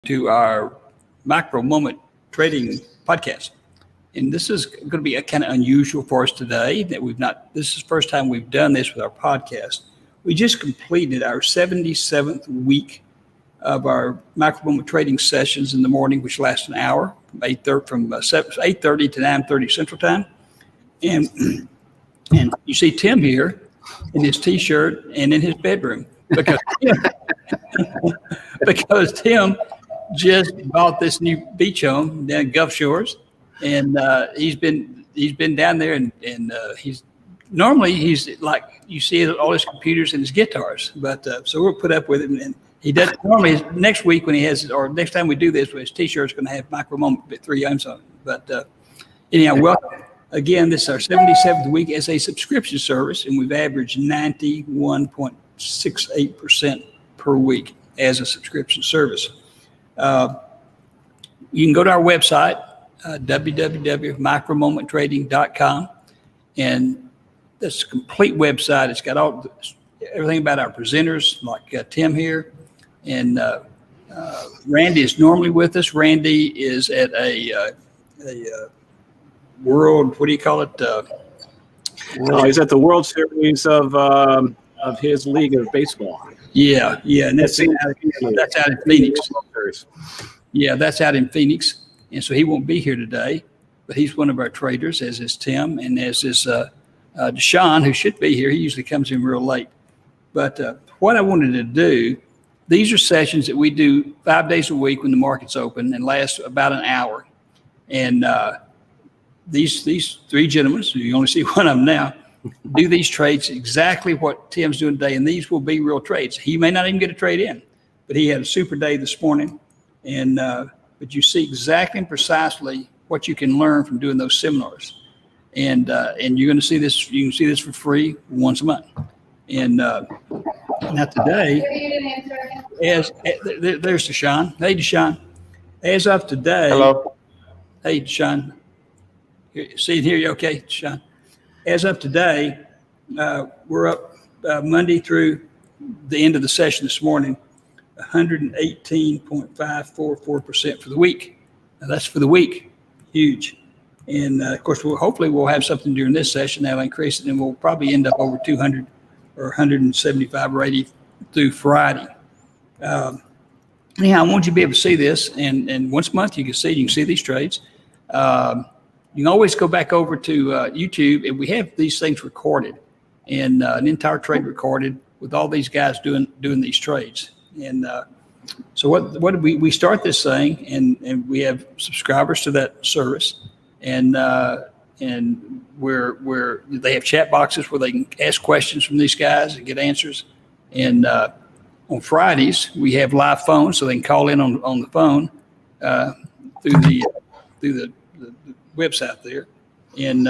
to our Macro Moment Trading podcast. And this is going to be a kind of unusual for us today that this is the first time we've done this with our podcast. We just completed our 77th week of our Macro Moment Trading sessions in the morning, which last an hour from 8:30 to 9:30 Central Time. And you see Tim here in his T-shirt and in his bedroom because Tim just bought this new beach home down in Gulf Shores, and he's been down there, and he's like, you see all his computers and his guitars, but so we'll put up with it. And he does normally next week when he has, or next time we do this, his T-shirt's going to have Macro Moment 3 items on it. But anyhow, welcome. Again, this is our 77th week as a subscription service, and we've averaged 91.68% per week as a subscription service. You can go to our website, www.micromomenttrading.com, and that's a complete website. It's got everything about our presenters, like Tim here, and Randy is normally with us. Randy is at a world, what do you call it? He's at the World Series of his league of baseball. Yeah, and that's out in Phoenix. Yeah, that's out in Phoenix, and so he won't be here today, but he's one of our traders, as is Tim, and as is Deshaun, who should be here. He usually comes in real late. But what I wanted to do, these are sessions that we do 5 days a week when the market's open and last about an hour. And these three gentlemen, so you only see one of them now, do these trades exactly what Tim's doing today, and these will be real trades. He may not even get a trade in, but he had a super day this morning, and but you see exactly and precisely what you can learn from doing those seminars, and you're going to see this. You can see this for free once a month, and now today, there's Deshaun. Hey, Deshaun. As of today, hello. Hey, Deshaun. See and hear you okay, Deshaun? As of today, we're up Monday through the end of the session this morning, 118.544% for the week. Now, that's for the week, huge. And of course, hopefully we'll have something during this session that'll increase it, and we'll probably end up over 200 or 175 or 80 through Friday. Anyhow, I want you to be able to see this, and once a month you can see these trades. You can always go back over to YouTube, and we have these things recorded, and an entire trade recorded with all these guys doing these trades. And so what did we start this thing, and we have subscribers to that service, and where they have chat boxes where they can ask questions from these guys and get answers. And on Fridays we have live phones, so they can call in on the phone through the website there, and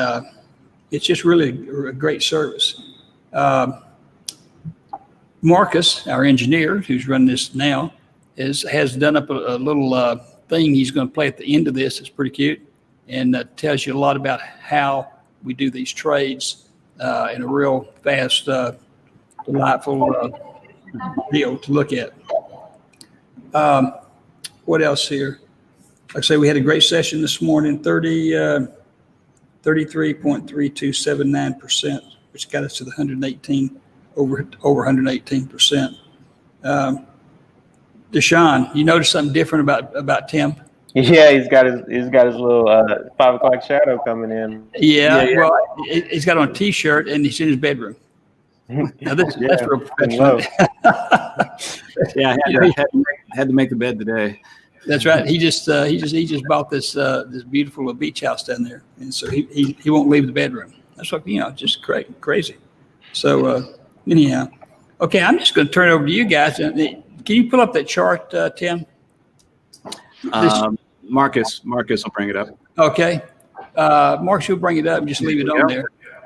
it's just really a great service. Marcus, our engineer, who's running this now, has done up a little thing he's going to play at the end of this. It's pretty cute, and tells you a lot about how we do these trades in a real fast, delightful deal to look at. What else here? Like I say, we had a great session this morning, 33.3279%, which got us to the 118, over 118%. Deshaun, you notice something different about Tim? Yeah, he's got his little 5 o'clock shadow coming in. Yeah. Well, he's got on a T-shirt and he's in his bedroom. Now that's real professional. Yeah, I had to make the bed today. That's right. He just bought this beautiful beach house down there, and so he won't leave the bedroom. That's what, just crazy. So anyhow, okay, I'm just going to turn it over to you guys. Can you pull up that chart, Tim? Marcus will bring it up. Okay, Marcus, you'll bring it up and just leave it on there.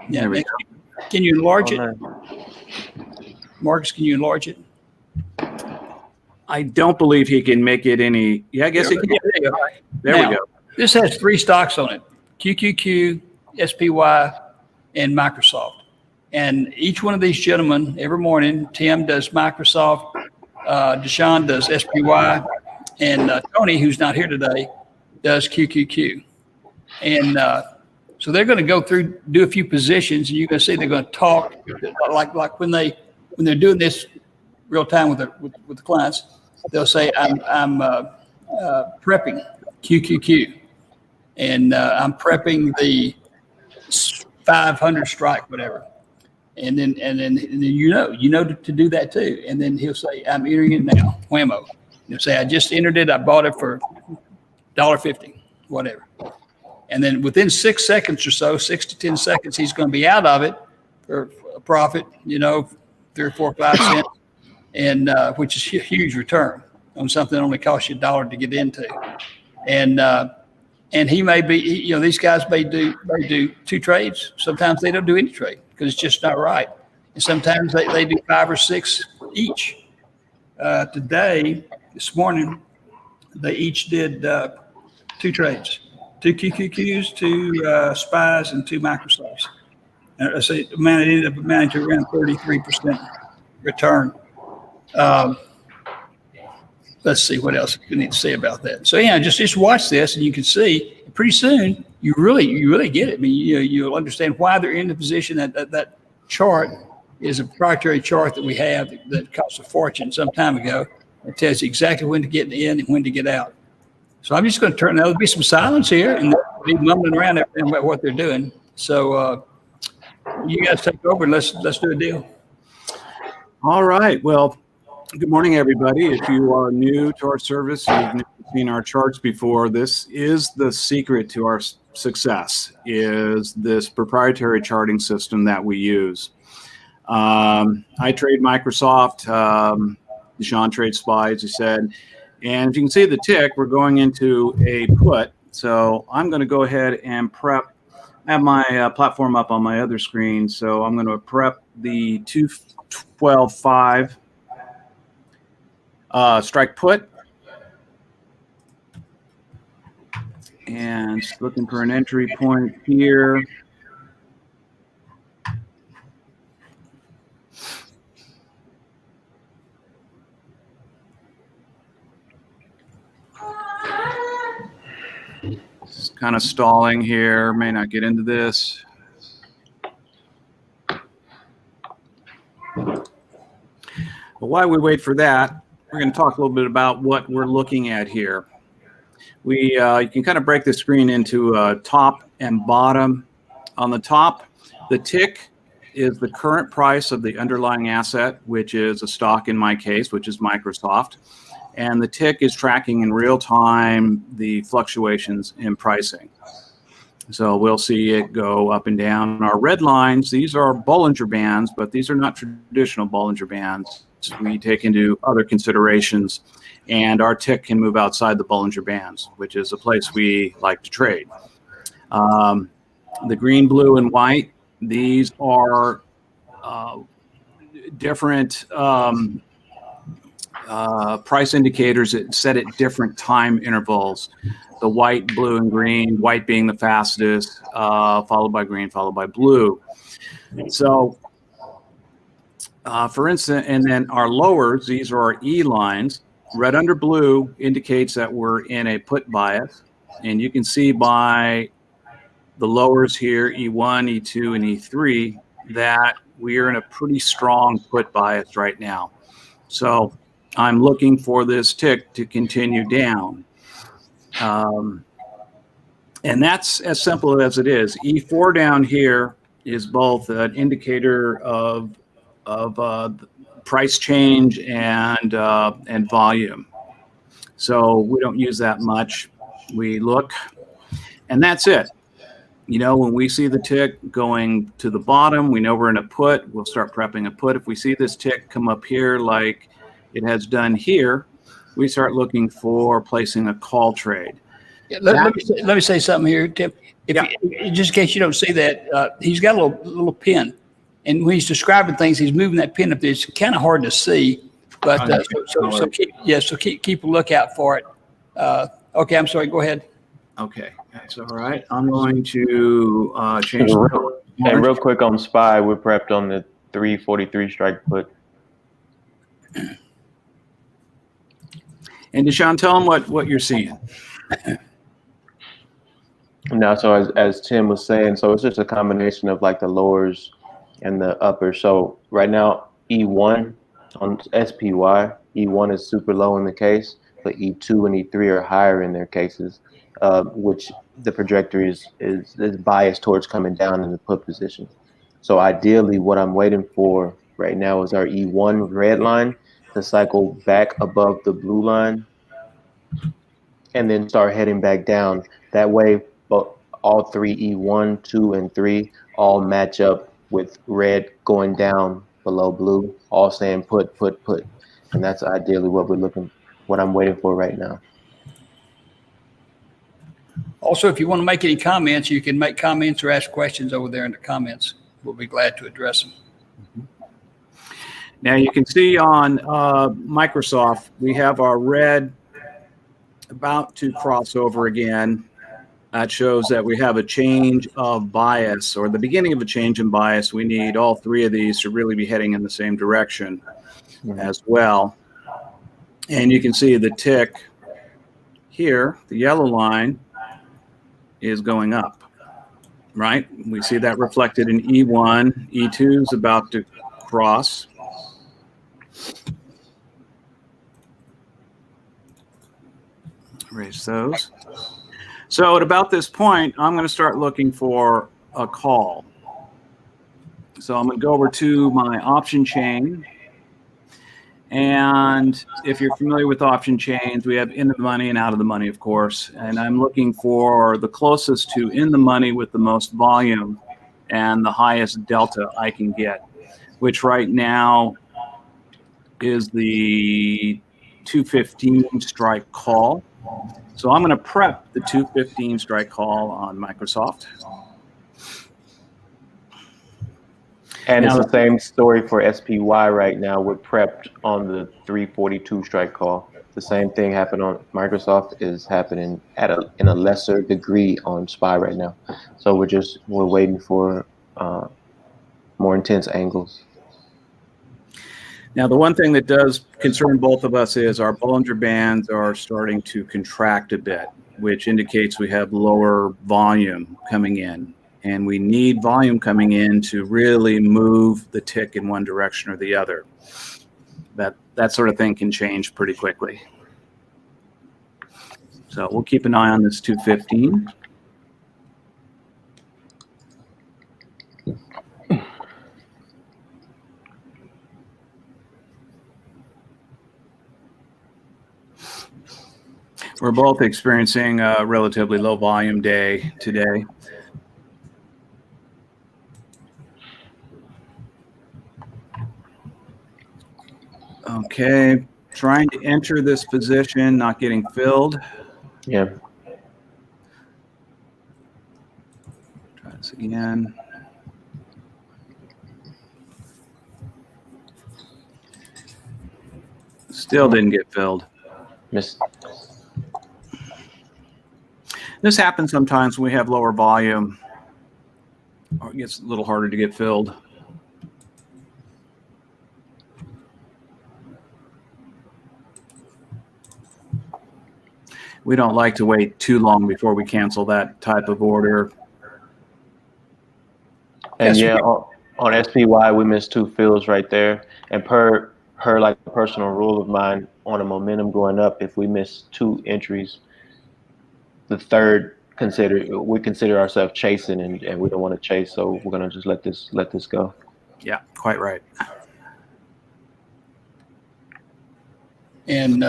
Yeah. There Can you enlarge it, Marcus? Can you enlarge it? I don't believe he can make it any. Yeah, I guess he can. There we go. This has 3 stocks on it: QQQ, SPY, and Microsoft. And each one of these gentlemen, every morning, Tim does Microsoft, Deshaun does SPY, And Tony, who's not here today, does QQQ. And so they're going to go through, do a few positions, and you're going to see they're going to talk like when they're doing this real time with the clients. They'll say, I'm prepping QQQ, and I'm prepping the 500 strike, whatever. And then you know to do that too. And then he'll say, I'm entering it now, whammo. He'll say, I just entered it. I bought it for $1.50, whatever. And then within 6 seconds or so, 6 to 10 seconds, he's going to be out of it for a profit, 3 or 4 or 5 cents, and which is a huge return on something that only costs you $1 to get into. And he may be, these guys may do 2 trades. Sometimes they don't do any trade because it's just not right. And sometimes they do 5 or 6 each. This morning, they each did 2 trades, 2 QQQs, 2 SPYs, and 2 Microsofts. And it ended up amounting to around 33% return. Let's see what else we need to say about that. So just watch this, and you can see pretty soon you really get it. I mean, you'll understand why they're in the position. That chart is a proprietary chart that we have that cost a fortune some time ago. It tells you exactly when to get in and when to get out. So I'm just going to there'll be some silence here, and they'll be mumbling around about what they're doing. So you guys take over and let's do a deal. All right. Well, good morning, everybody. If you are new to our service, you've never seen our charts before, this is the secret to our success, is this proprietary charting system that we use. I trade Microsoft. Sean trades SPY, as you said. And if you can see the tick, we're going into a put. So I'm going to go ahead and prep. I have my platform up on my other screen. So I'm going to prep the 212.5 strike put. And looking for an entry point here. Kind of stalling here, may not get into this. But while we wait for that, we're going to talk a little bit about what we're looking at here. You can kind of break the screen into top and bottom. On the top, the tick is the current price of the underlying asset, which is a stock in my case, which is Microsoft. And the tick is tracking in real time the fluctuations in pricing. So we'll see it go up and down. Our red lines, these are Bollinger Bands, but these are not traditional Bollinger Bands. We take into other considerations, and our tick can move outside the Bollinger Bands, which is a place we like to trade. The green, blue, and white, these are different price indicators that set at different time intervals. The white, blue, and green, white being the fastest, followed by green, followed by blue. So, for instance, and then our lowers, these are our E lines. Red under blue indicates that we're in a put bias. And you can see by the lowers here, E1, E2, and E3, that we're in a pretty strong put bias right now. So I'm looking for this tick to continue down. And that's as simple as it is. E4 down here is both an indicator of price change and volume. So we don't use that much. We look, and that's it. When we see the tick going to the bottom, we know we're in a put. We'll start prepping a put. If we see this tick come up here like it has done here, we start looking for placing a call trade. Yeah, let me say something here, Tim. Just in case you don't see that, he's got a little pin, and when he's describing things, he's moving that pin up there. It's kind of hard to see, but so keep a lookout for it. Okay, I'm sorry. Go ahead. Okay, that's all right. I'm going to change. And real quick on SPY, we're prepped on the 343 strike put. And Deshaun, tell them what you're seeing. Now, so as Tim was saying, so it's just a combination of like the lowers and the uppers. So right now, E1 on SPY, E1 is super low in the case, but E2 and E3 are higher in their cases, which the trajectory is biased towards coming down in the put position. So ideally, what I'm waiting for right now is our E1 red line to cycle back above the blue line and then start heading back down. That way, but all three E1, 2, and 3 all match up with red going down below blue, all saying put, put, put. And that's ideally what I'm waiting for right now. Also, if you want to make any comments, you can make comments or ask questions over there in the comments. We'll be glad to address them. Now you can see on Microsoft, we have our red about to cross over again. That shows that we have a change of bias, or the beginning of a change in bias. We need all three of these to really be heading in the same direction as well. And you can see the tick here, the yellow line is going up, right? We see that reflected in E1. E2 is about to cross. Erase those. So at about this point, I'm going to start looking for a call. So I'm going to go over to my option chain. And if you're familiar with option chains, we have in the money and out of the money, of course. And I'm looking for the closest to in the money with the most volume and the highest delta I can get, which right now is the 215 strike call. So I'm going to prep the 215 strike call on Microsoft. And Now, it's the same story for SPY right now. We're prepped on the 342 strike call. The same thing happened on Microsoft is happening in a lesser degree on SPY right now. So we're waiting for more intense angles. Now, the one thing that does concern both of us is our Bollinger Bands are starting to contract a bit, which indicates we have lower volume coming in. And we need volume coming in to really move the tick in one direction or the other. That sort of thing can change pretty quickly. So we'll keep an eye on this 215. We're both experiencing a relatively low volume day today. Okay, trying to enter this position, not getting filled. Yeah. Try this again. Still didn't get filled. Missed. This happens sometimes when we have lower volume, or it gets a little harder to get filled. We don't like to wait too long before we cancel that type of order. And yeah, on SPY, we missed 2 fills right there. And per like a personal rule of mine, on a momentum going up, if we miss 2 entries, the third we consider ourselves chasing, and we don't want to chase, so we're gonna just let this go. Yeah, quite right. And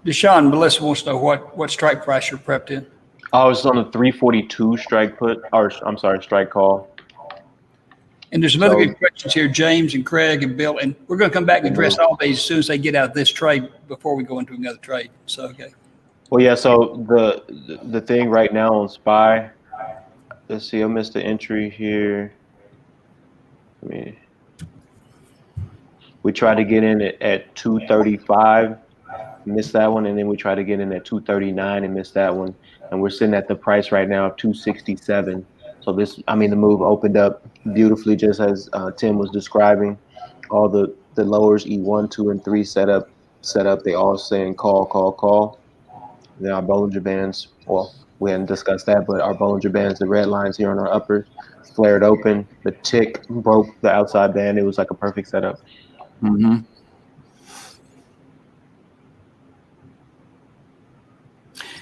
Deshaun, Melissa wants to know what strike price you're prepped in. I was on the 342 strike put, or I'm sorry, strike call. And there's some other good questions here, James and Craig and Bill, and we're going to come back and address all these as soon as they get out of this trade before we go into another trade. So, okay. Well, yeah. So the thing right now on SPY, let's see. I missed the entry here. We tried to get in at 235, missed that one, and then we tried to get in at 239 and missed that one. And we're sitting at the price right now of 267. So the move opened up beautifully, just as Tim was describing. All the lowers E1, 2, and 3 set up set up. They all saying call, call, call. Then our Bollinger Bands, well, we hadn't discussed that, but our Bollinger Bands, the red lines here on our uppers, flared open. The tick broke the outside band. It was like a perfect setup. Mm-hmm.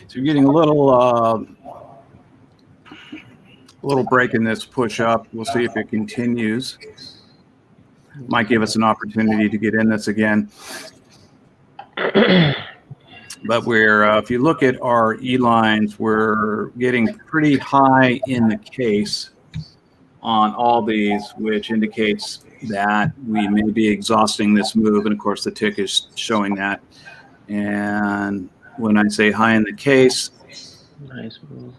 So you're getting a little break in this push up. We'll see if it continues. Might give us an opportunity to get in this again. But if you look at our E lines, we're getting pretty high in the case on all these, which indicates that we may be exhausting this move. And of course, the tick is showing that. And when I say high in the case, Nice move.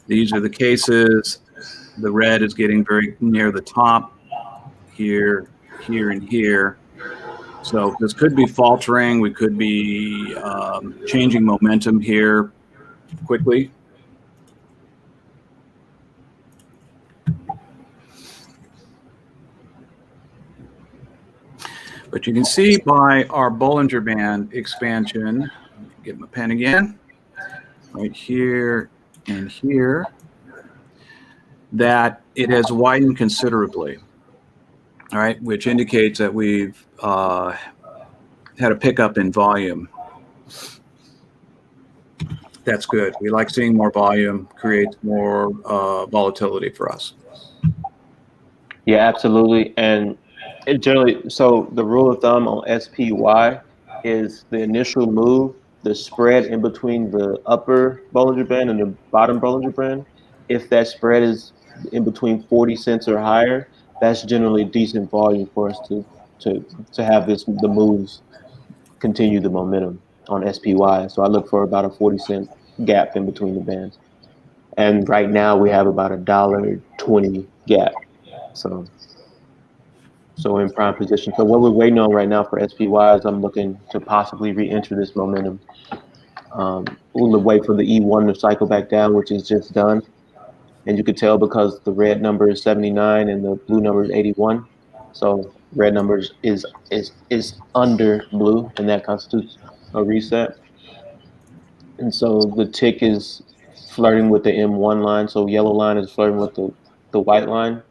These are the cases. The red is getting very near the top here, here, and here. So this could be faltering. We could be changing momentum here quickly. But you can see by our Bollinger Band expansion, get my pen again, right here and here, that it has widened considerably, all right, which indicates that we've had a pickup in volume. That's good. We like seeing more volume, creates more volatility for us. Yeah, absolutely. And it generally, so the rule of thumb on SPY is the initial move, the spread in between the upper Bollinger Band and the bottom Bollinger Band. If that spread is in between 40 cents or higher, that's generally decent volume for us to have the moves continue the momentum on SPY. So I look for about a 40-cent gap in between the bands. And right now we have about $1.20 gap. So we're in prime position. So what we're waiting on right now for SPY is I'm looking to possibly re-enter this momentum. We'll wait for the E1 to cycle back down, which is just done. And you could tell because the red number is 79 and the blue number is 81. So red number is under blue, and that constitutes a reset. And so the tick is flirting with the M1 line. So yellow line is flirting with the white line.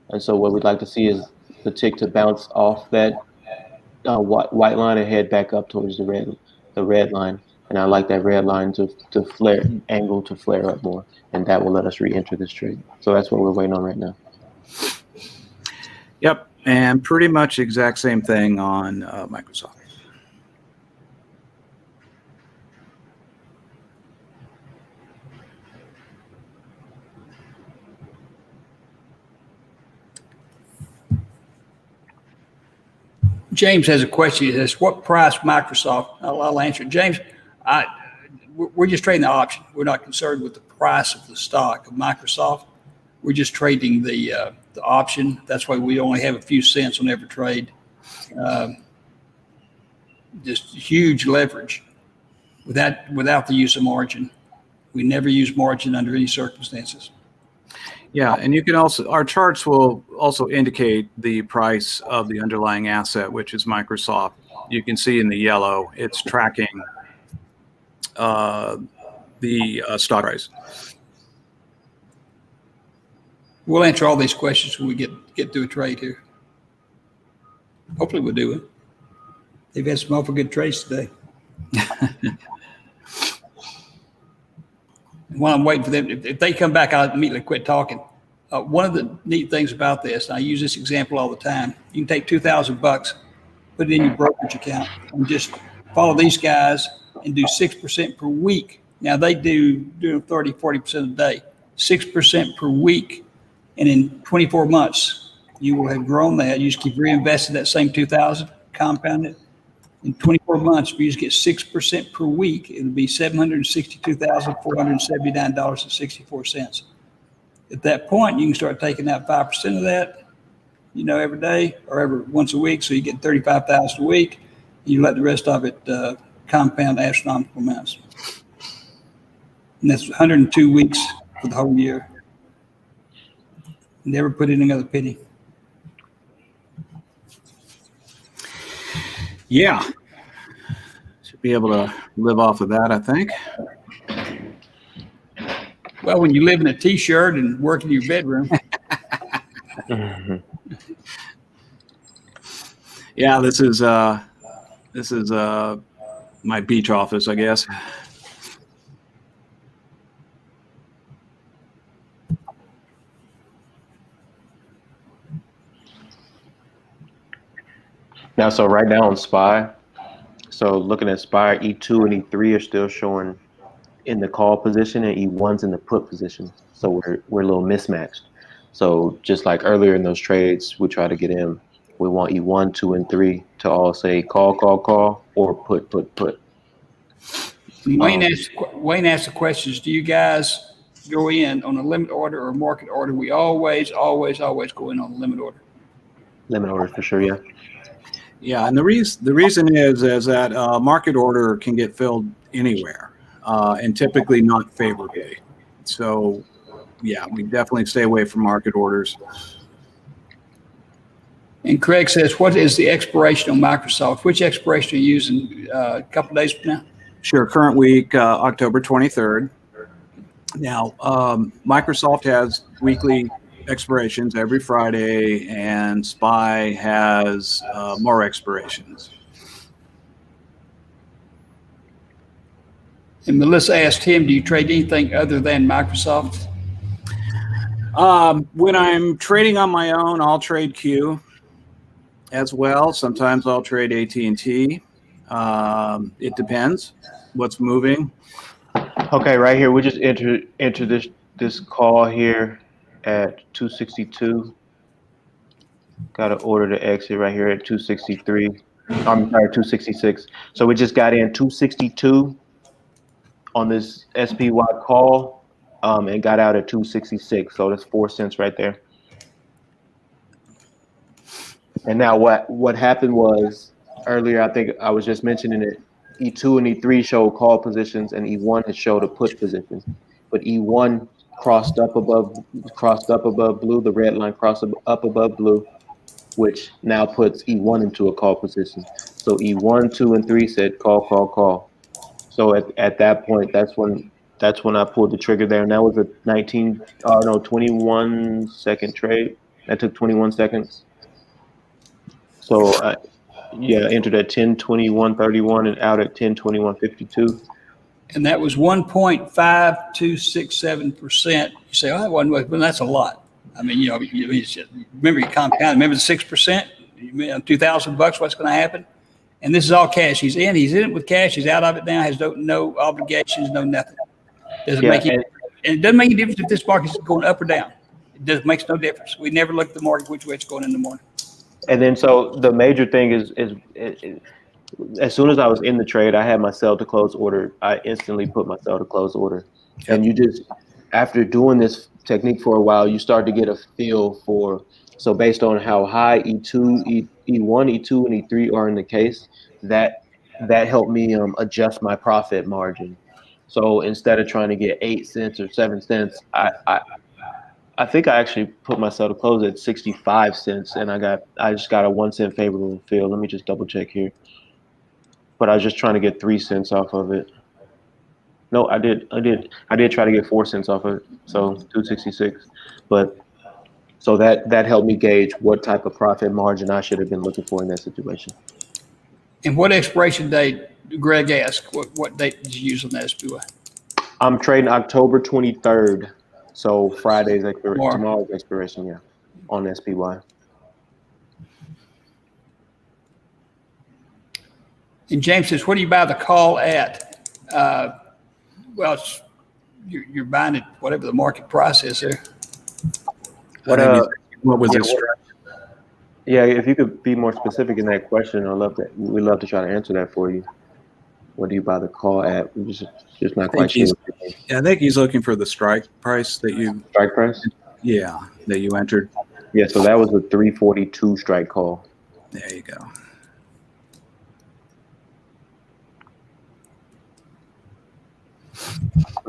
And so what we'd like to see is the tick to bounce off that white line and head back up towards the red line. And I like that red line to flare up more, and that will let us re-enter this trade. So that's what we're waiting on right now. Yep, and pretty much exact same thing on Microsoft. James has a question. He says, what price Microsoft? I'll answer it. James, we're just trading the option. We're not concerned with the price of the stock of Microsoft. We're just trading the option. That's why we only have a few cents on every trade. Just huge leverage without the use of margin. We never use margin under any circumstances. Yeah, and you can also, our charts will also indicate the price of the underlying asset, which is Microsoft. You can see in the yellow, it's tracking the stock price. We'll answer all these questions when we get through a trade here. Hopefully we'll do it. They've had some awful good trades today. While I'm waiting for them, if they come back, I'll immediately quit talking. One of the neat things about this, and I use this example all the time, you can take $2,000, put it in your brokerage account, and just follow these guys and do 6% per week. Now they do 30, 40% a day, 6% per week. And in 24 months, you will have grown that. You just keep reinvesting that same 2,000, compound it. In 24 months, if you just get 6% per week, it'll be $762,479.64. At that point, you can start taking out 5% of that, every day or every once a week. So you get $35,000 a week. And you let the rest of it compound astronomical amounts. And that's 102 weeks for the whole year. Never put in another penny. Yeah. Should be able to live off of that, I think. Well, when you live in a T-shirt and work in your bedroom. Yeah, this is my beach office, I guess. Now, so right now on SPY, so looking at SPY, E2 and E3 are still showing in the call position, and E1's in the put position. So we're a little mismatched. So just like earlier in those trades, we try to get in. We want E1, 2, and 3 to all say call, call, call, or put, put, put. Wayne asked the questions. Do you guys go in on a limit order or market order? We always go in on a limit order. Limit orders for sure, yeah. Yeah, and the reason is that market order can get filled anywhere, and typically not favorably. So, yeah, we definitely stay away from market orders. And Craig says, what is the expiration on Microsoft? Which expiration are you using a couple of days from now? Sure, current week, October 23rd. Now, Microsoft has weekly expirations every Friday, and SPY has more expirations. And Melissa asked him, do you trade anything other than Microsoft? When I'm trading on my own, I'll trade Q as well. Sometimes I'll trade AT&T. It depends what's moving. Okay, right here, we just enter this call here at 262. Got to order to exit right here at 263. I'm sorry, 266. So we just got in 262 on this SPY call, and got out at 266. So that's 4 cents right there. And now what happened was earlier, I think I was just mentioning it. E2 and E3 showed call positions, and E1 has showed a put position. But E1 crossed up above blue. The red line crossed up above blue, which now puts E1 into a call position. So E1, 2, and 3 said call, call, call. So at that point, that's when I pulled the trigger there, and that was a 21 second trade. That took 21 seconds. So yeah, entered at 10:21:31 and out at 10:21:52. And that was 1.5267%. You say, oh, that wasn't much, but that's a lot. I mean, remember you compound, remember the 6%, $2,000, what's going to happen? And this is all cash. He's in it with cash. He's out of it now, has no obligations, no nothing. And it doesn't make any difference if this market is going up or down. It makes no difference. We never look at the market which way it's going in the morning. And then so the major thing is as soon as I was in the trade, I had my sell to close order. I instantly put my sell to close order. Yep. And you just, after doing this technique for a while, you start to get a feel for, so based on how high E1, E2, and E3 are in the case, that helped me adjust my profit margin. So instead of trying to get 8 cents or 7 cents, I think I actually put my sell to close at 65 cents, and I just got a 1 cent favorable fill. Let me just double check here. But I was just trying to get 3 cents off of it. No, I did try to get 4 cents off of it. So 266. But so that helped me gauge what type of profit margin I should have been looking for in that situation. And what expiration date, Greg asked, what date did you use on that SPY? I'm trading October 23rd. So Friday's tomorrow's expiration, yeah, on SPY. And James says, what do you buy the call at? Well, you're buying it whatever the market price is there. What was this? Yeah, if you could be more specific in that question, we'd love to try to answer that for you. What do you buy the call at? Just not quite sure. Yeah, I think he's looking for the strike price that you. Strike price? Yeah, that you entered. Yeah, so that was a 342 strike call. There you go.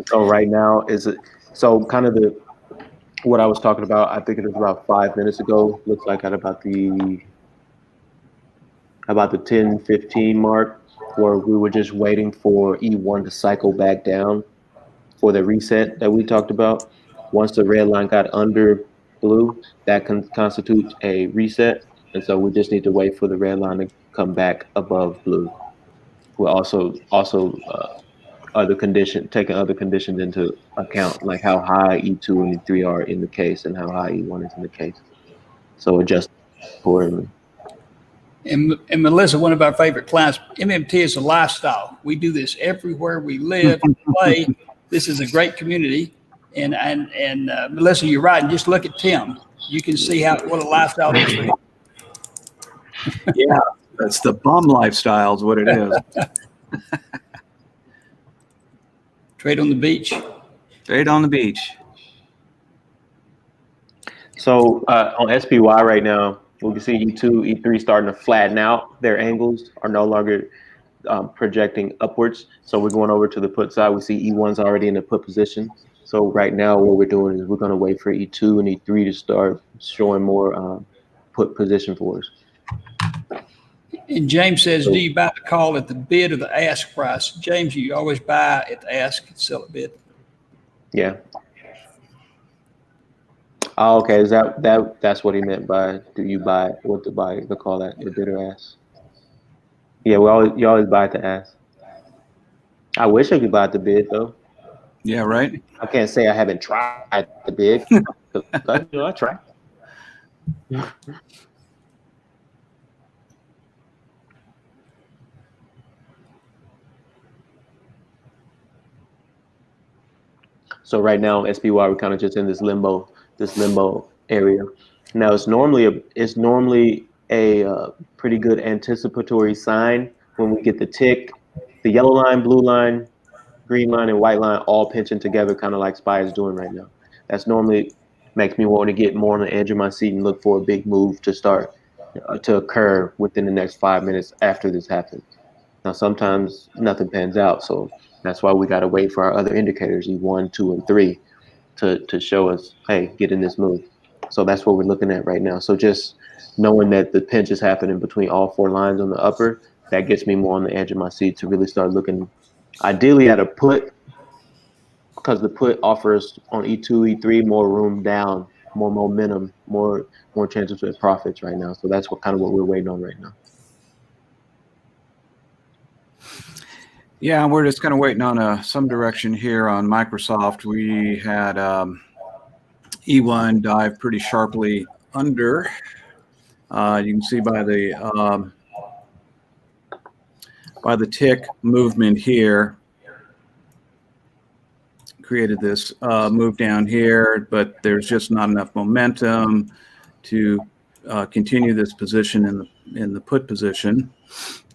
So right now kind of what I was talking about, I think it was about 5 minutes ago. Looks like at about the about the 10-15 mark, where we were just waiting for E1 to cycle back down for the reset that we talked about. Once the red line got under blue, that constitutes a reset. And so we just need to wait for the red line to come back above blue. We're taking other conditions into account, like how high E2 and E3 are in the case and how high E1 is in the case. So adjust accordingly. And Melissa, one of our favorite clients, MMT is a lifestyle. We do this everywhere we live and play. This is a great community. And Melissa, you're right. And just look at Tim. You can see what a lifestyle it is for him. Yeah, that's the bum lifestyle is what it is. Trade on the beach. Trade on the beach. So on SPY right now, we can see E2, E3 starting to flatten out. Their angles are no longer projecting upwards. So we're going over to the put side. We see E1's already in the put position. So right now what we're doing is we're going to wait for E2 and E3 to start showing more put position for us. And James says, do you buy the call at the bid or the ask price? James, you always buy at the ask and sell at bid. Yeah. Oh, okay. Is that's what he meant by do you buy what to buy the call at the bid or ask? Yeah, you always buy at the ask. I wish I could buy at the bid though. Yeah, right. I can't say I haven't tried the bid. I tried. So right now, SPY, we're kind of just in this limbo area. Now it's normally a pretty good anticipatory sign when we get the tick, the yellow line, blue line, green line, and white line all pinching together, kind of like SPY is doing right now. That's normally makes me want to get more on the edge of my seat and look for a big move to start to occur within the next 5 minutes after this happens. Now sometimes nothing pans out, so that's why we got to wait for our other indicators, E1, 2, and 3, to show us, hey, get in this move. So that's what we're looking at right now. So just knowing that the pinch is happening between all 4 lines on the upper, that gets me more on the edge of my seat to really start looking, ideally at a put, because the put offers on E2, E3 more room down, more momentum, more chances for profits right now. So that's what we're waiting on right now. Yeah, we're just kind of waiting on some direction here on Microsoft. We had E1 dive pretty sharply under. You can see by the tick movement here, created this move down here, but there's just not enough momentum to continue this position in the put position.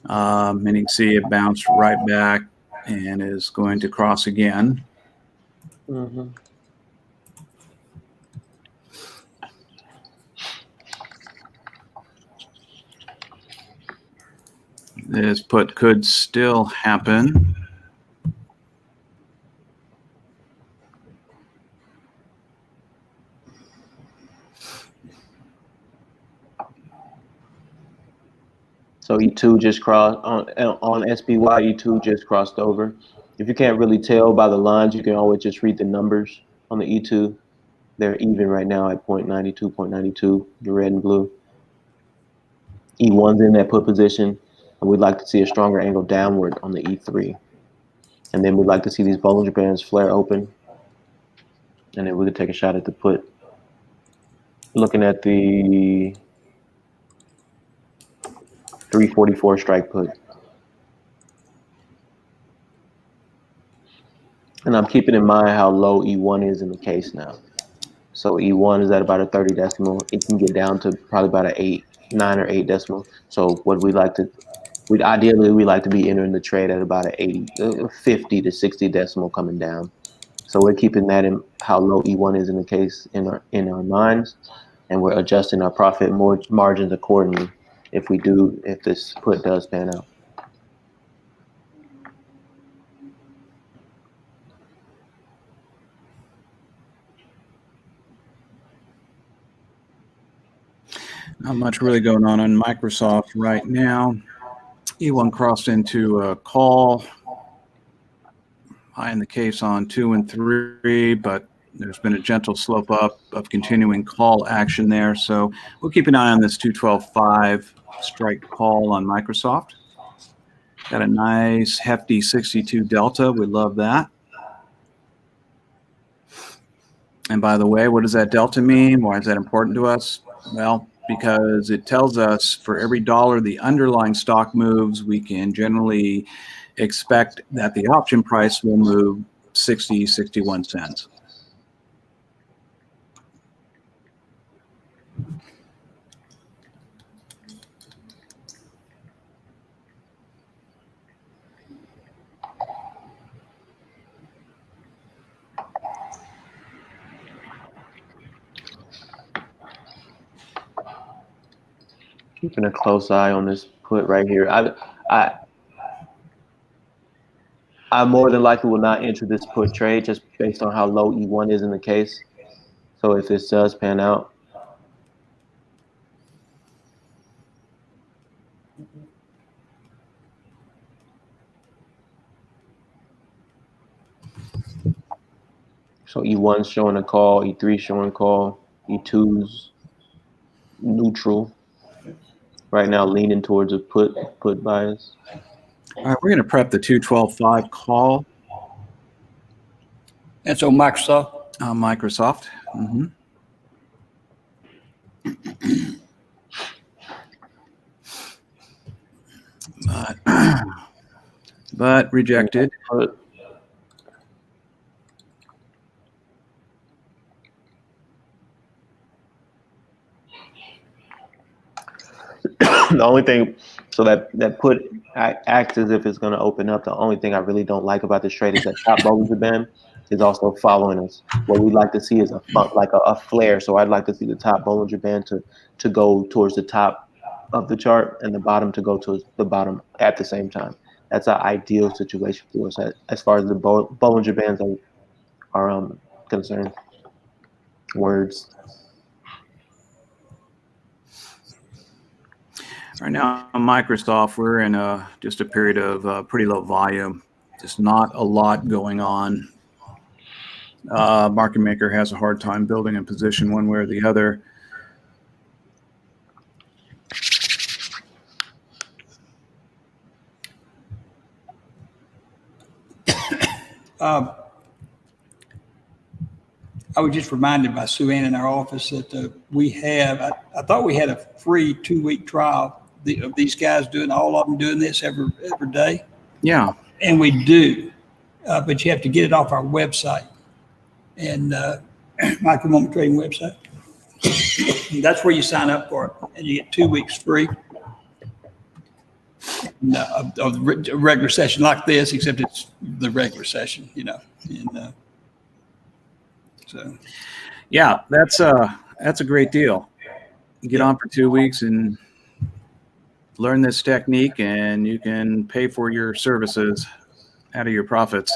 And you can see it bounced right back and is going to cross again. Mm-hmm. This put could still happen. So E2 just crossed on SPY. E2 just crossed over. If you can't really tell by the lines, you can always just read the numbers on the E2. They're even right now at 0.92, 0.92, the red and blue. E1's in that put position, and we'd like to see a stronger angle downward on the E3. And then we'd like to see these Bollinger Bands flare open, and then we could take a shot at the put. Looking at the 344 strike put. And I'm keeping in mind how low E1 is in the case now. So E1 is at about a 30 decimal. It can get down to probably about a 9 or 8 decimal. So what we like to be entering the trade at about a 50 to 60 decimal coming down. So we're keeping that in how low E1 is in the case in our minds, and we're adjusting our profit margins accordingly if this put does pan out. Not much really going on Microsoft right now. E1 crossed into a call. High in the case on 2 and 3, but there's been a gentle slope up of continuing call action there. So we'll keep an eye on this 212.5 strike call on Microsoft. Got a nice hefty 62 delta. We love that. And by the way, what does that delta mean? Why is that important to us? Well, because it tells us for every dollar the underlying stock moves, we can generally expect that the option price will move 61 cents. Keeping a close eye on this put right here. I more than likely will not enter this put trade just based on how low E1 is in the case. So if this does pan out, so E1's showing a call, E3 showing a call, E2's neutral. Right now, leaning towards a put bias. All right, we're going to prep the 212.5 call. That's on Microsoft. Microsoft. Mm-hmm. But rejected. The only thing, so that put acts as if it's going to open up. The only thing I really don't like about this trade is that top Bollinger Band is also following us. What we'd like to see is a flare. So I'd like to see the top Bollinger Band to go towards the top of the chart and the bottom to go to the bottom at the same time. That's an ideal situation for us as far as the Bollinger Bands are concerned. Words. Right now on Microsoft, we're in just a period of pretty low volume. Just not a lot going on. Market maker has a hard time building a position one way or the other. I was just reminded by Sue Ann in our office that we have, I thought we had a free 2-week trial of these guys all of them doing this every day. Yeah. And we do, but you have to get it off our website. And Micro-Moment Trading website. That's where you sign up for it, and you get 2 weeks free. Of a regular session like this, except it's the regular session, And so, yeah, that's a great deal. You get on for 2 weeks and learn this technique, and you can pay for your services out of your profits.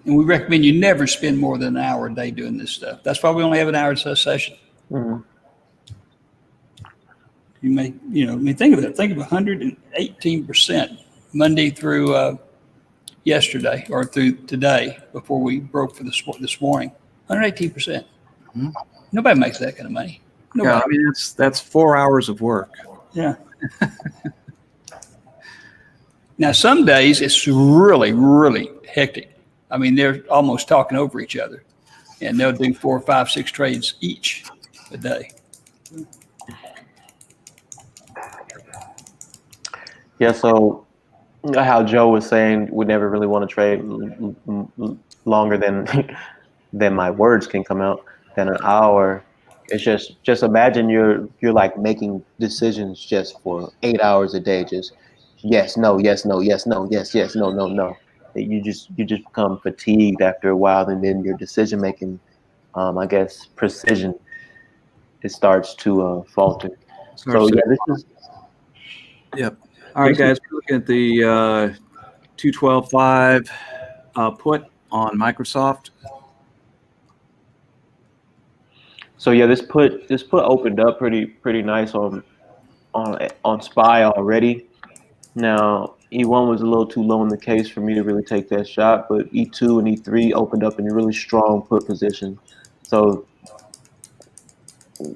and we recommend you never spend more than an hour a day doing this stuff. That's why we only have an hour session. Mm-hmm. You may, think of it. Think of 118% Monday through yesterday or through today before we broke for this morning. 118%. Mm-hmm. Nobody makes that kind of money. Nobody. Yeah, I mean that's 4 hours of work. Yeah. Now some days it's really, really hectic. I mean, they're almost talking over each other, and they'll do 4, 5, 6 trades each a day. Yeah, so how Joe was saying, we never really want to trade longer than my words can come out, than an hour. It's just imagine you're like making decisions just for 8 hours a day, just yes, no, yes, no, yes, no, yes, yes, no, no, no. You just become fatigued after a while, and then your decision making, I guess, precision, it starts to falter. This is. Yep. All right, guys, we're looking at the 212.5 put on Microsoft? So yeah, this put opened up pretty nice on SPY already. Now E1 was a little too low in the case for me to really take that shot, but E2 and E3 opened up in a really strong put position. So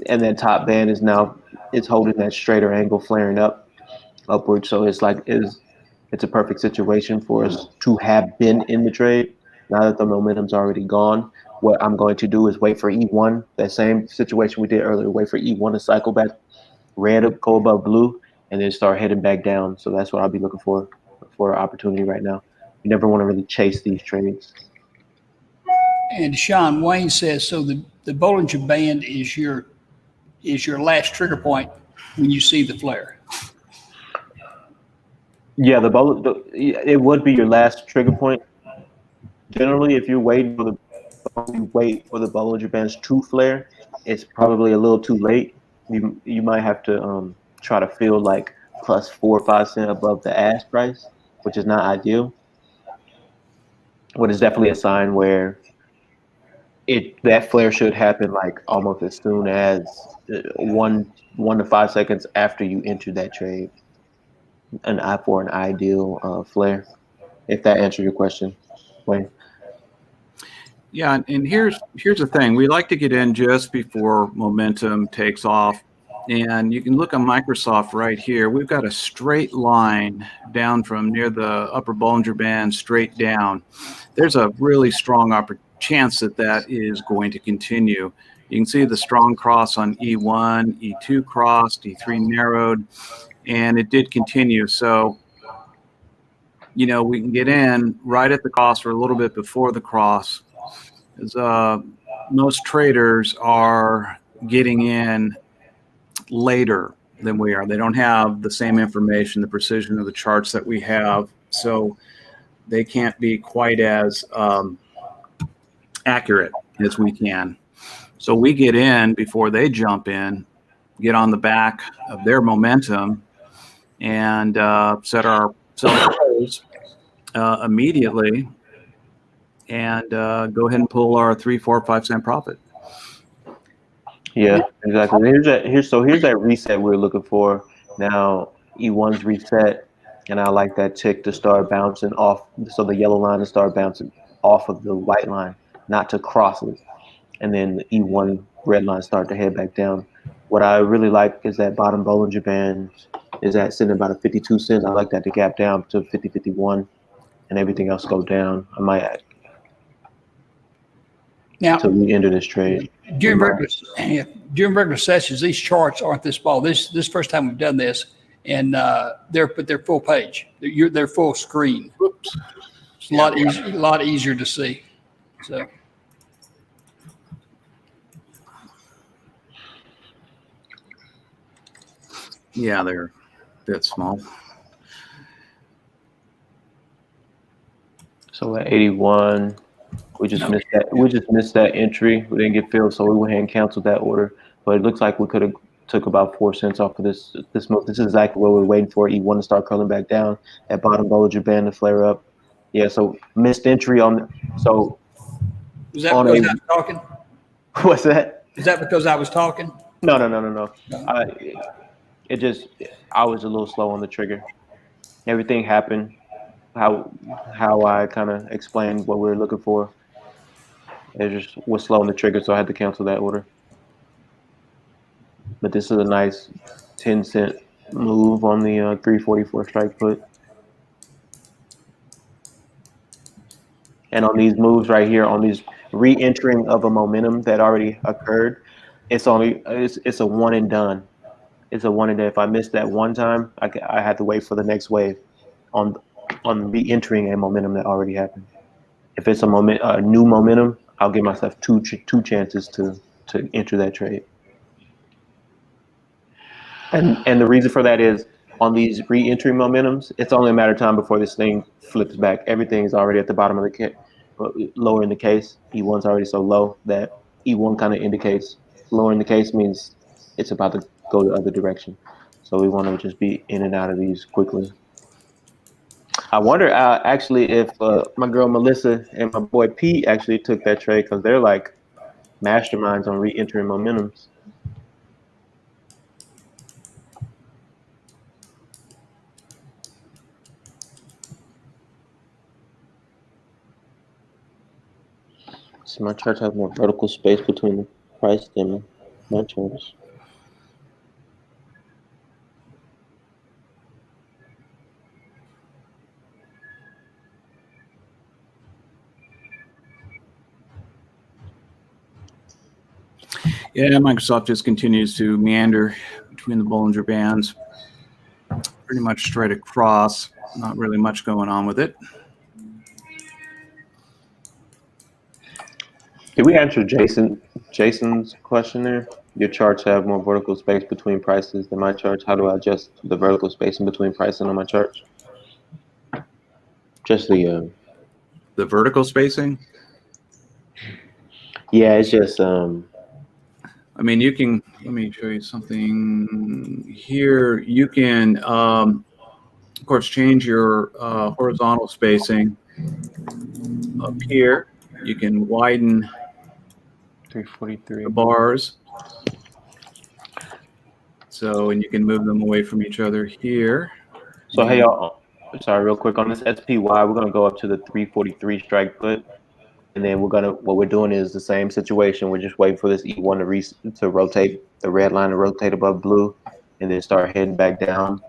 and that top band is now it's holding that straighter angle, flaring upward. So it's a perfect situation for us to have been in the trade. Now that the momentum's already gone, what I'm going to do is wait for E1, that same situation we did earlier, wait for E1 to cycle back red up, go above blue, and then start heading back down. So that's what I'll be looking for an opportunity right now. You never want to really chase these trades. And Sean Wayne says, so the Bollinger Band is your last trigger point when you see the flare. Yeah, it would be your last trigger point. Generally, if you're waiting for the Bollinger Bands to flare, it's probably a little too late. You might have to try to fill like plus 4 or 5 cents above the ask price, which is not ideal. But it's definitely a sign where that flare should happen like almost as soon as 1 to 5 seconds after you enter that trade. For an ideal flare, if that answers your question, Wayne. Yeah, and here's the thing. We like to get in just before momentum takes off. And you can look on Microsoft right here. We've got a straight line down from near the upper Bollinger Band straight down. There's a really strong chance that is going to continue. You can see the strong cross on E1, E2 crossed, E3 narrowed, and it did continue. So, we can get in right at the cross or a little bit before the cross. As most traders are getting in later than we are. They don't have the same information, the precision of the charts that we have, so they can't be quite as accurate as we can. So we get in before they jump in, get on the back of their momentum, and set our self immediately, and go ahead and pull our 3, 4, 5 cent profit. Yeah, exactly. Here's that reset we're looking for. Now E1's reset, and I like that tick to start bouncing off. So the yellow line to start bouncing off of the white line, not to cross it, and then the E1 red line start to head back down. What I really like is that bottom Bollinger Band is at sitting about a 52 cents. I like that to gap down to 50.51, and everything else go down. I might Now, to re-enter this trade. During regular sessions, these charts aren't this small. This first time we've done this, and they're full page. They're full screen. Oops. It's a lot easier to see. So. Yeah, they're a bit small. So at 81, we just missed that. We just missed that entry. We didn't get filled, so we went ahead and canceled that order. But it looks like we could have took about 4 cents off of this move. This is exactly what we're waiting for. E1 to start curling back down. At bottom Bollinger Band to flare up. Yeah. So missed entry on. So. Was that because I was talking? What's that? Is that because I was talking? No. I was a little slow on the trigger. Everything happened how I kind of explained what we were looking for. It just was slow on the trigger, so I had to cancel that order. But this is a nice 10-cent move on the 344 strike put. And on these moves right here, on these re-entering of a momentum that already occurred, it's a one and done. It's a one and done. If I missed that one time, I had to wait for the next wave on re-entering a momentum that already happened. If it's a new momentum, I'll give myself two chances to enter that trade. And the reason for that is on these re-entering momentums, it's only a matter of time before this thing flips back. Everything's already at the bottom of the lower in the case. E1's already so low that E1 kind of indicates lower in the case means it's about to go the other direction. So we want to just be in and out of these quickly. I wonder actually if my girl Melissa and my boy Pete actually took that trade because they're like masterminds on re-entering momentums. So my chart has more vertical space between the price than my charts. Yeah, Microsoft just continues to meander between the Bollinger Bands, pretty much straight across. Not really much going on with it. Did we answer Jason's question there? Your charts have more vertical space between prices than my charts. How do I adjust the vertical space in between pricing on my charts? Just the vertical spacing. yeah, it's just I mean, you can, let me show you something here. You can, of course, change your horizontal spacing up here. You can widen 343 the bars. So, and you can move them away from each other here. So, hey, y'all, sorry, real quick on this SPY, we're going to go up to the 343 strike put. And then what we're doing is the same situation. We're just waiting for this E1 to rotate, the red line to rotate above blue, and then start heading back down.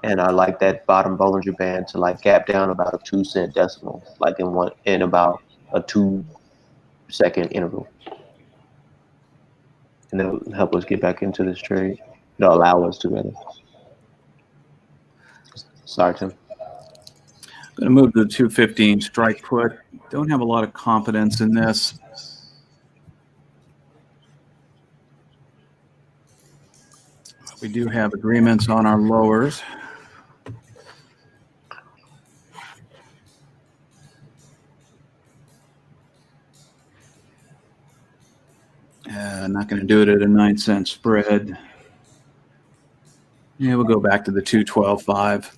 And I like that bottom Bollinger Band to like gap down about a 2-cent decimal, like in about a 2-second interval. And that'll help us get back into this trade. It'll allow us to rather. Sorry, Tim. I'm going to move to the 215 strike put. Don't have a lot of confidence in this. We do have agreements on our lowers. Not going to do it at a 9-cent spread. Yeah, we'll go back to the 212.5.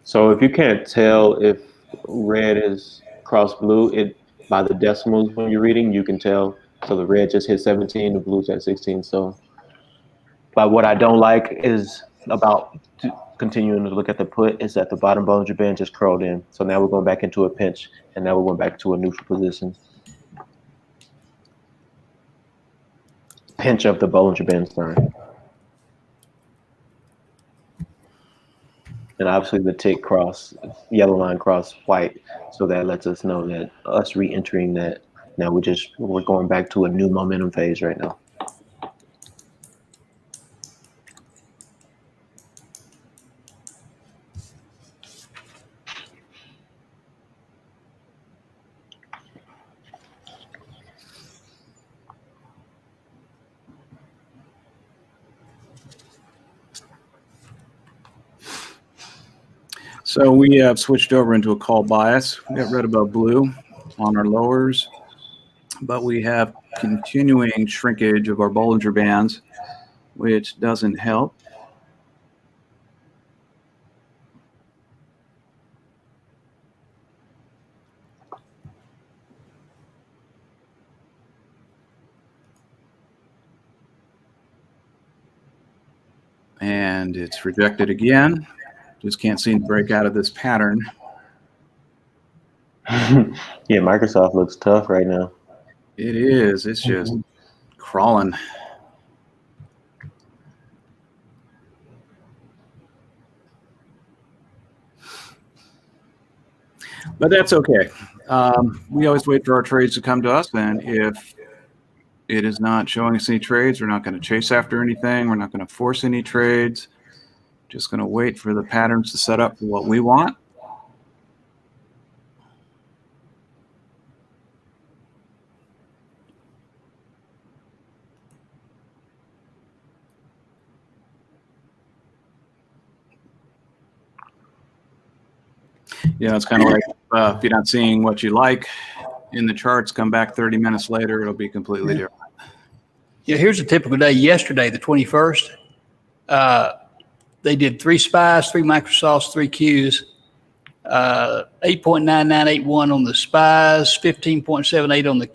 So if you can't tell if red is cross blue, by the decimals when you're reading, you can tell. So the red just hit 17, the blue's at 16. So, but what I don't like is about continuing to look at the put is that the bottom Bollinger Band just curled in. So now we're going back into a pinch, and now we're going back to a neutral position. Pinch of the Bollinger Band sign. And obviously the tick cross, yellow line cross white. So that lets us know that us re-entering that. Now we're going back to a new momentum phase right now. So we have switched over into a call bias. We got red above blue on our lowers, but we have continuing shrinkage of our Bollinger Bands, which doesn't help. And it's rejected again. Just can't seem to break out of this pattern. Yeah, Microsoft looks tough right now. It is. It's just crawling. But that's okay. We always wait for our trades to come to us, and if it is not showing us any trades, we're not going to chase after anything. We're not going to force any trades. Just going to wait for the patterns to set up for what we want. Yeah, it's kind of like if you're not seeing what you like in the charts, come back 30 minutes later, it'll be completely different. Yeah, here's a typical day. Yesterday, the 21st, they did 3 SPYs, 3 Microsofts, 3 Qs, 8.9981 on the SPIs, 15.78 on the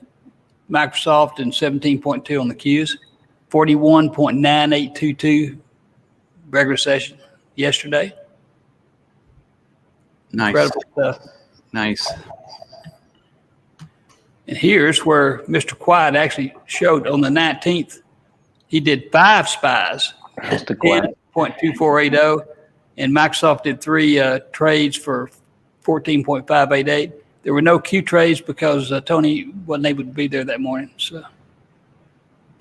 Microsoft, and 17.2 on the Qs. 41.9822 regular session yesterday. Nice. Incredible stuff. Nice. And here's where Mr. Quiet actually showed on the 19th. He did 5 SPIs, Mr. Quiet. 10.2480, and Microsoft did 3 trades for 14.588. There were no Q trades because Tony wasn't able to be there that morning. So,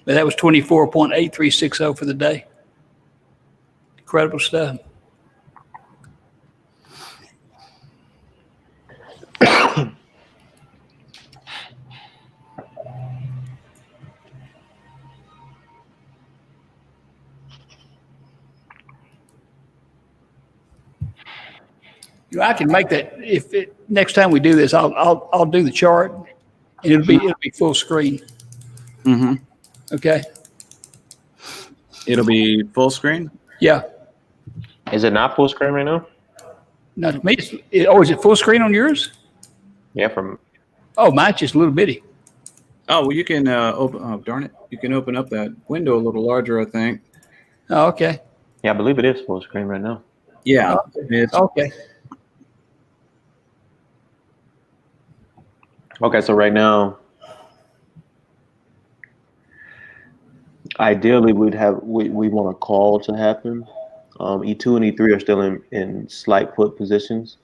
but that was 24.8360 for the day. Incredible stuff. I can make that next time we do this. I'll do the chart, and it'll be full screen. Mm-hmm. Okay. It'll be full screen. Yeah. Is it not full screen right now? No, to me, is it full screen on yours? Yeah, from. Oh, mine's just a little bitty. Oh, well, you can open. Oh, darn it! You can open up that window a little larger, I think. Oh, okay. Yeah, I believe it is full screen right now. Yeah. It's, Okay. Okay, so right now, ideally we want a call to happen. E2 and E3 are still in slight put positions.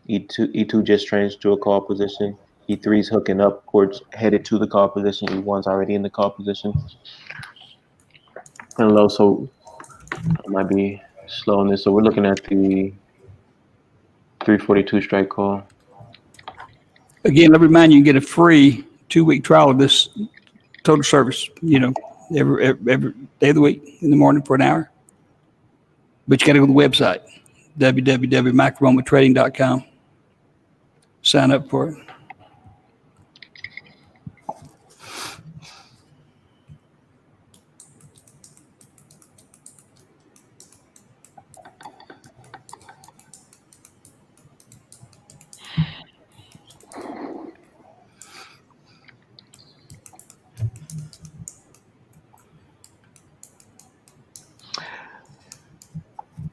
E2 just changed to a call position. E3 is hooking upwards, headed to the call position. E1's already in the call position. And low, so I might be slow on this. So we're looking at the 342 strike call. Again, let me remind you, you get a free 2-week trial of this total service, every day of the week in the morning for an hour. But you got to go to the website, www.micromomenttrading.com. Sign up for it.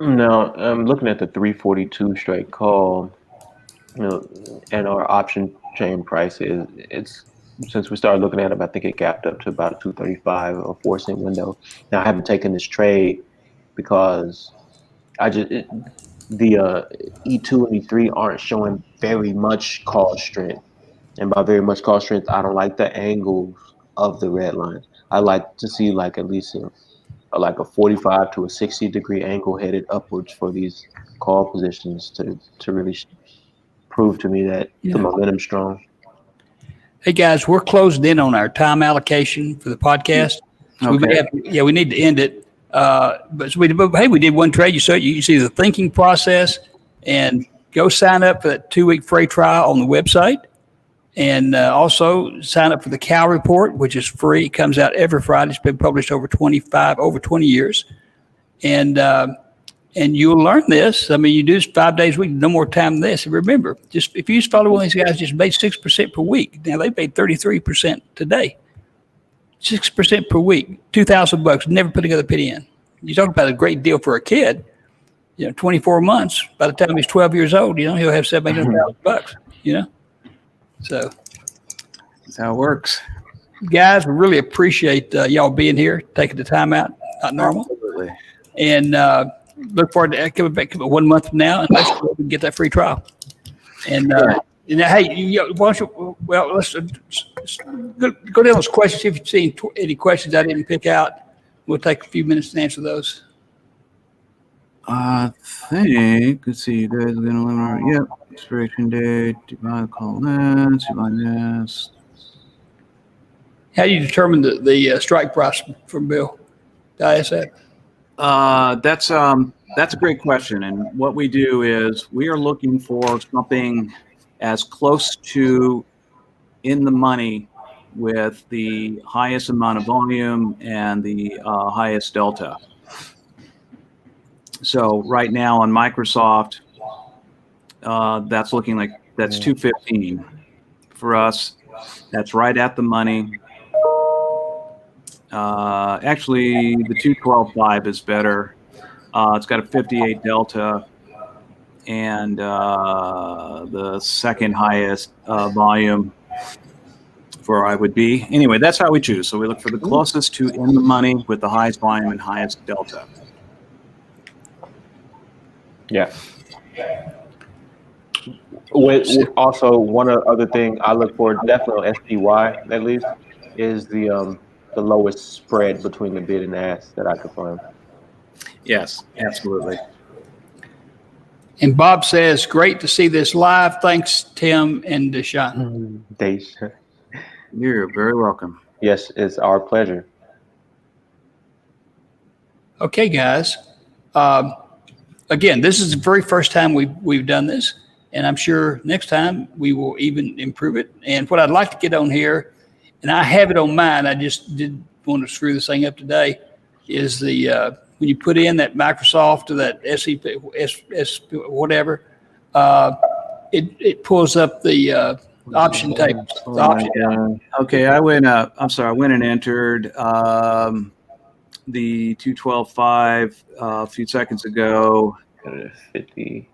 Now, I'm looking at the 342 strike call, and our option chain price it's since we started looking at it, I think it gapped up to about a 235 or 4-cent window. Now, I haven't taken this trade because the E2 and E3 aren't showing very much call strength, and by very much call strength, I don't like the angles of the red lines. I like to see like at least like a 45 to a 60 degree angle headed upwards for these call positions to really prove to me that the momentum's strong. Hey guys, we're closing in on our time allocation for the podcast. So okay. we need to end it. But we did one trade. You see the thinking process, and go sign up for that 2-week free trial on the website. And also sign up for the Cal Report, which is free. It comes out every Friday. It's been published over 20 years. And you'll learn this. I mean, you do this 5 days a week, no more time than this. And remember, just if you just follow one of these guys, just made 6% per week. Now they paid 33% today. 6% per week, $2,000, never put another penny in. You talk about a great deal for a kid. 24 months. By the time he's 12 years old, he'll have $700,000. So that's how it works. Guys, we really appreciate y'all being here, taking the time out, not normal. Absolutely. And look forward to coming back 1 month from now, and let's get that free trial. And hey, let's go down those questions. See if you've seen any questions I didn't pick out. We'll take a few minutes to answer those. I think, let's see, you guys are going to limit. Yep. Expiration date, divide call this, divide this. How do you determine the strike price from Bill? Did I ask that? That's a great question. And what we do is we are looking for something as close to in the money with the highest amount of volume and the highest delta. So right now on Microsoft, That's looking like that's 215 for us. That's right at the money. Actually, the 212.5 is better. It's got a 58 delta and the second highest volume for I would be. Anyway, that's how we choose. So we look for the closest to in the money with the highest volume and highest delta. Yeah. Also, one other thing I look for, definitely on SPY at least, is the lowest spread between the bid and ask that I could find. Yes, absolutely. And Bob says, great to see this live. Thanks, Tim and Deshaun. You're very welcome. Yes, it's our pleasure. Okay, guys. Again, this is the very first time we've done this, and I'm sure next time we will even improve it. And what I'd like to get on here, and I have it on mine, I just did want to screw this thing up today, is the when you put in that Microsoft or that SEP, whatever, it pulls up the option tables. Okay, I went and entered the 212.5 a few seconds ago. 50.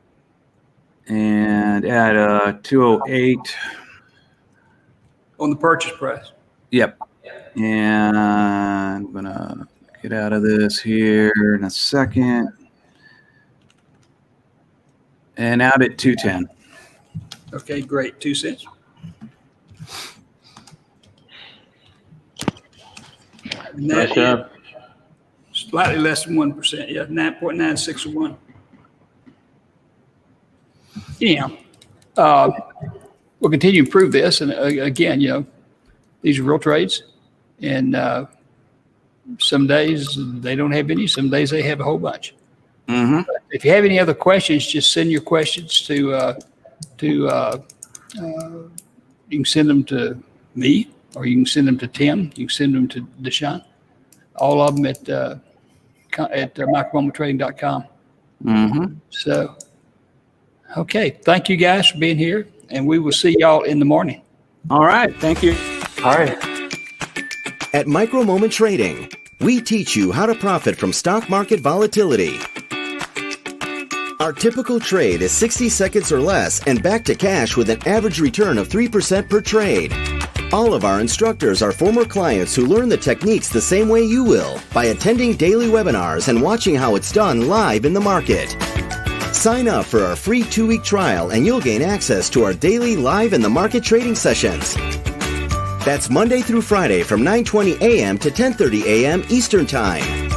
And at 208. On the purchase price. Yep. And I'm going to get out of this here in a second. And out at 210. Okay, great. 2 cents. Nice job. Slightly less than 1%. Yeah, 9.961. Anyhow, we'll continue to improve this. And again, these are real trades. And some days they don't have any. Some days they have a whole bunch. Mm-hmm. If you have any other questions, just send your questions to you can send them to me, or you can send them to Tim. You can send them to Deshaun. All of them at micromomenttrading.com. Mm-hmm. So, okay. Thank you guys for being here, and we will see y'all in the morning. All right. Thank you. All right. At Micro Moment Trading, we teach you how to profit from stock market volatility. Our typical trade is 60 seconds or less and back to cash with an average return of 3% per trade. All of our instructors are former clients who learn the techniques the same way you will by attending daily webinars and watching how it's done live in the market. Sign up for our free 2-week trial and you'll gain access to our daily live in the market trading sessions. That's Monday through Friday from 9:20 a.m. to 10:30 a.m. Eastern Time.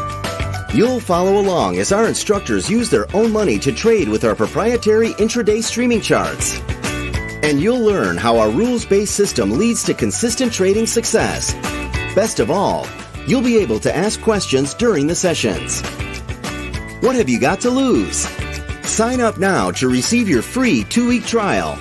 You'll follow along as our instructors use their own money to trade with our proprietary intraday streaming charts. And you'll learn how our rules-based system leads to consistent trading success. Best of all, you'll be able to ask questions during the sessions. What have you got to lose? Sign up now to receive your free 2-week trial